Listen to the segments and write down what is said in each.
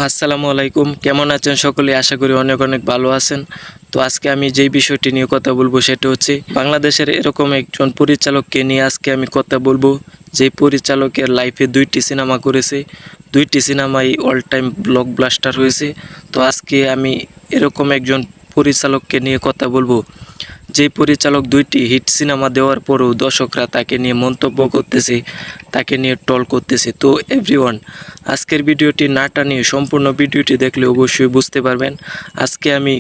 আসসালামু আলাইকুম, কেমন আছেন সকলে? আশা করি অনেক অনেক ভালো আছেন। তো আজকে আমি যেই বিষয়টি নিয়ে কথা বলবো সেটা হচ্ছে বাংলাদেশের এরকম একজন পরিচালককে নিয়ে আজকে আমি কথা বলবো, যেই পরিচালকের লাইফে 2টি সিনেমা করেছে, 2টি সিনেমাই অল টাইম ব্লকবাস্টার হয়েছে। তো আজকে আমি এরকম একজন পরিচালককে নিয়ে কথা বলবো, যে পরিচালক 2টি হিট সিনেমা দেওয়ার পরও দর্শকরা তাকে নিয়ে মন্তব্য করতেছে, তাকে নিয়ে ট্রল করতেছে। তো এভরিওয়ান, আজকের ভিডিওটি না টানিয়ে সম্পূর্ণ ভিডিওটি দেখলে অবশ্যই বুঝতে পারবেন। আজকে আমি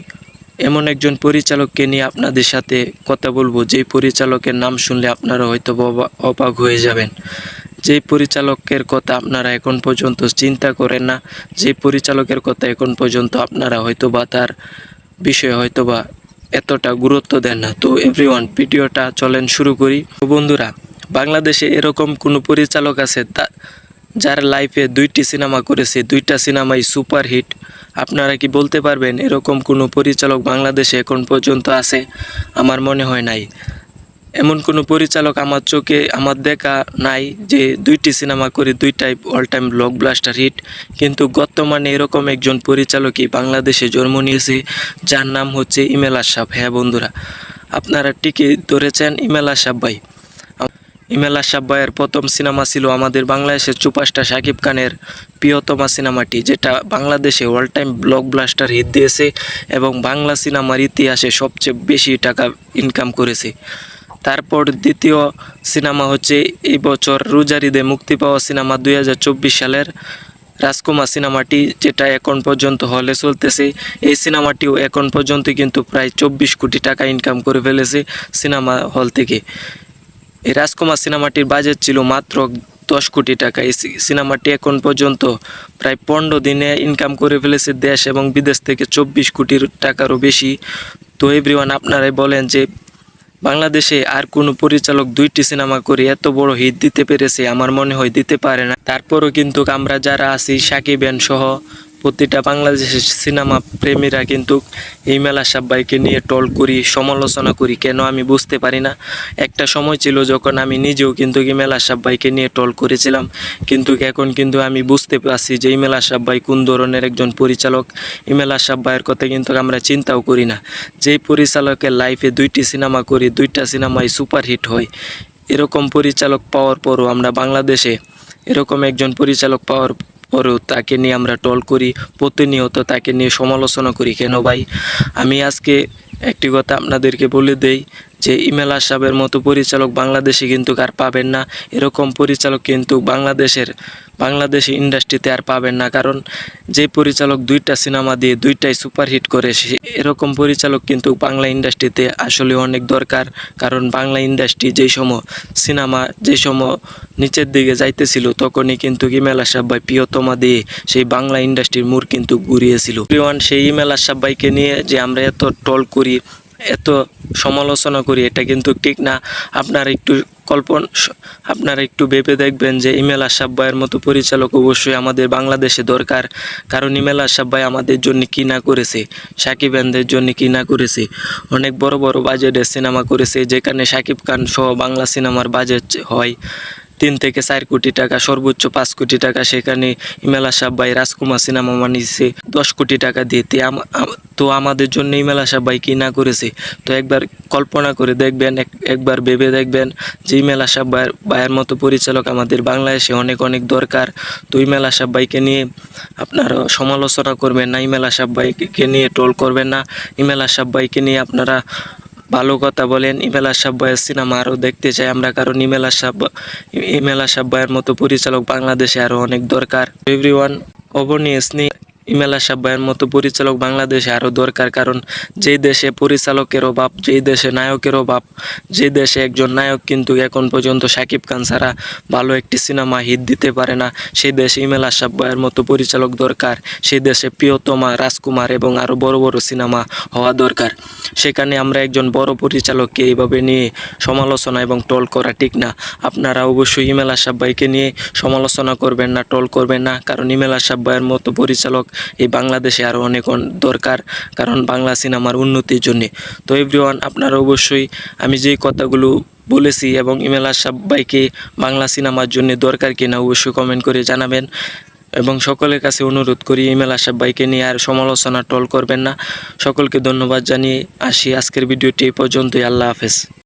এমন একজন পরিচালককে নিয়ে আপনাদের সাথে কথা বলবো, যেই পরিচালকের নাম শুনলে আপনারা হয়তো অবাক হয়ে যাবেন। যেই পরিচালকের কথা আপনারা এখন পর্যন্ত চিন্তা করেন না, যে পরিচালকের কথা এখন পর্যন্ত আপনারা হয়তোবা তার বিষয়ে হয়তোবা এতটা গুরুত্ব দেন না। তো এভরিওয়ান, ভিডিওটা চলেন শুরু করি। তো বন্ধুরা, বাংলাদেশে এরকম কোনো পরিচালক আছে যার লাইফে 2টি সিনেমা করেছে, 2টা সিনেমাই সুপারহিট? আপনারা কি বলতে পারবেন এরকম কোনো পরিচালক বাংলাদেশে এখন পর্যন্ত আছে? আমার মনে হয় নাই। এমন কোনো পরিচালক আমার চোখে আমার দেখা নাই যে 2টি সিনেমা করে 2টাই অল টাইম ব্লকবাস্টার হিট। কিন্তু বর্তমানে এরকম একজন পরিচালকই বাংলাদেশে জন্ম নিয়েছে, যার নাম হচ্ছে ইমেল আশরাফ। হ্যাঁ বন্ধুরা, আপনারা ঠিকই ধরেছেন, ইমেল আশরাফ ভাই। ইমেল আশরাফ ভাইয়ের প্রথম সিনেমা ছিল আমাদের বাংলাদেশের সুপারস্টার শাকিব খানের প্রিয়তমা সিনেমাটি, যেটা বাংলাদেশে অল টাইম ব্লকবাস্টার হিট দিয়েছে এবং বাংলা সিনেমার ইতিহাসে সবচেয়ে বেশি টাকা ইনকাম করেছে। তারপর দ্বিতীয় সিনেমা হচ্ছে এই বছর রোজার ঈদে মুক্তি পাওয়া সিনেমা 2024 সালের রাজকুমার সিনেমাটি, যেটা এখন পর্যন্ত হলে চলতেছে। এই সিনেমাটিও এখন পর্যন্ত কিন্তু প্রায় 24 কোটি টাকা ইনকাম করে ফেলেছে সিনেমা হল থেকে। এই রাজকুমার সিনেমাটির বাজেট ছিল মাত্র 10 কোটি টাকা। এই সিনেমাটি এখন পর্যন্ত প্রায় 15 দিনে ইনকাম করে ফেলেছে দেশ এবং বিদেশ থেকে 24 কোটি টাকারও বেশি। তো এভরিওয়ান, আপনারাই বলেন যে বাংলাদেশে আর কোনো পরিচালক 2টি সিনেমা করে এত বড় হিট দিতে পেরেছে? আমার মনে হয় দিতে পারে না। তারপরও কিন্তু আমরা যারা আছি, সাকিব খান সহ প্রতিটা বাংলাদেশের সিনেমা প্রেমীরা কিন্তু ইমেল আশরাফ ভাইকে নিয়ে ট্রল করি, সমালোচনা করি। কেন আমি বুঝতে পারি না। একটা সময় ছিল যখন আমি নিজেও কিন্তু ইমেল আশরাফ ভাইকে নিয়ে ট্রল করেছিলাম, কিন্তু এখন কিন্তু আমি বুঝতে পারছি যে ইমেল আশরাফ ভাই কোন ধরনের একজন পরিচালক। ইমেল আশরাফ ভাইয়ের কথা কিন্তু আমরা চিন্তাও করি না। যেই পরিচালকের লাইফে 2টি সিনেমা করি, 2টা সিনেমাই সুপারহিট হয়, এরকম পরিচালক পাওয়ার পরও আমরা বাংলাদেশে এরকম একজন পরিচালক পাওয়ার পরেও তাকে নিয়ে আমরা ট্রল করি, প্রতিনিয়ত তাকে নিয়ে সমালোচনা করি। কেন ভাই? আমি আজকে একটি কথা আপনাদেরকে বলে দেই যে ইমেল আশরাফের মতো পরিচালক বাংলাদেশে কিন্তু আর পাবেন না। এরকম পরিচালক কিন্তু বাংলাদেশি ইন্ডাস্ট্রিতে আর পাবেন না। কারণ যে পরিচালক 2টা সিনেমা দিয়ে 2টাই সুপারহিট করে, এরকম পরিচালক কিন্তু বাংলা ইন্ডাস্ট্রিতে আসলে অনেক দরকার। কারণ বাংলা ইন্ডাস্ট্রি যে সময় নিচের দিকে যাইতেছিল, তখনই কিন্তু ইমেল আশরাফ ভাই প্রিয়তমা দিয়ে সেই বাংলা ইন্ডাস্ট্রির মুড় কিন্তু ঘুরিয়েছিল। সেই ইমেল আশরাফ ভাইকে নিয়ে যে আমরা এত ট্রল করি, এত সমালোচনা করি, এটা কিন্তু ঠিক না। আপনারা একটু আপনারা একটু ভেবে দেখবেন যে ইমেল আশরাফ ভাইয়ের মতো পরিচালক অবশ্যই আমাদের বাংলাদেশে দরকার। কারণ ইমেল আশরাফ ভাই আমাদের জন্য কী না করেছে, সাকিব খানদের জন্য কী না করেছে। অনেক বড় বড় বাজেটের সিনেমা করেছে, যেখানে সাকিব খান সহ বাংলা সিনেমার বাজেট হয় 3 থেকে 4 কোটি টাকা, সর্বোচ্চ 5 কোটি টাকা। সেখানে ইমেল আশরাফ ভাই রাজকুমার সিনেমা বানিয়েছে 10 কোটি টাকা দিয়ে। তো আমাদের জন্য ইমেল আশরাফ ভাই কী না করেছে? তো একবার কল্পনা করে দেখবেন, একবার ভেবে দেখবেন যে ইমেল আশরাফ ভাইয়ের মতো পরিচালক আমাদের বাংলাদেশে অনেক অনেক দরকার। তো ইমেল আশরাফ ভাইকে নিয়ে আপনারা সমালোচনা করবেন না, ইমেল আশরাফ ভাইকে নিয়ে ট্রোল করবেন না। ইমেল আশরাফ ভাইকে নিয়ে আপনারা ভালো কথা বলেন। ইমেল আশরাফ ভাইয়ের সিনেমা আরও দেখতে চাই আমরা, কারণ ইমেল আশরাফ ভাইয়ের মতো পরিচালক বাংলাদেশে আরও অনেক দরকার। এভরিওয়ান, অবনিয়াসলি ইমেল আশরাফ ভাইয়ের মতো পরিচালক বাংলাদেশে আরও দরকার। কারণ যেই দেশে পরিচালকের অভাব, যেই দেশে নায়কের অভাব, যে দেশে একজন নায়ক কিন্তু এখন পর্যন্ত সাকিব খান ছাড়া ভালো একটি সিনেমা হিট দিতে পারে না, সেই দেশে ইমেল আশরাফ ভাইয়ের মতো পরিচালক দরকার। সেই দেশে প্রিয়তমা, রাজকুমার এবং আরও বড় বড় সিনেমা হওয়া দরকার। সেখানে আমরা একজন বড় পরিচালককে এইভাবে নিয়ে সমালোচনা এবং ট্রোল করা ঠিক না। আপনারা অবশ্যই ইমেল আশরাফ ভাইকে নিয়ে সমালোচনা করবেন না, ট্রোল করবেন না। কারণ ইমেল আশরাফ ভাইয়ের মতো পরিচালক এই বাংলাদেশে আরও অনেক দরকার, কারণ বাংলা সিনেমার উন্নতির জন্যে। তো এভরিওয়ান, আপনারা অবশ্যই আমি যেই কথাগুলো বলেছি এবং ইমেল আশরাফ ভাইকে বাংলা সিনেমার জন্য দরকার কিনা অবশ্যই কমেন্ট করে জানাবেন। এবং সকলের কাছে অনুরোধ করি ইমেল আশরাফ ভাইকে নিয়ে আর সমালোচনা টল করবেন না। সকলকে ধন্যবাদ জানিয়ে আসি, আজকের ভিডিওটি এই পর্যন্তই। আল্লাহ হাফেজ।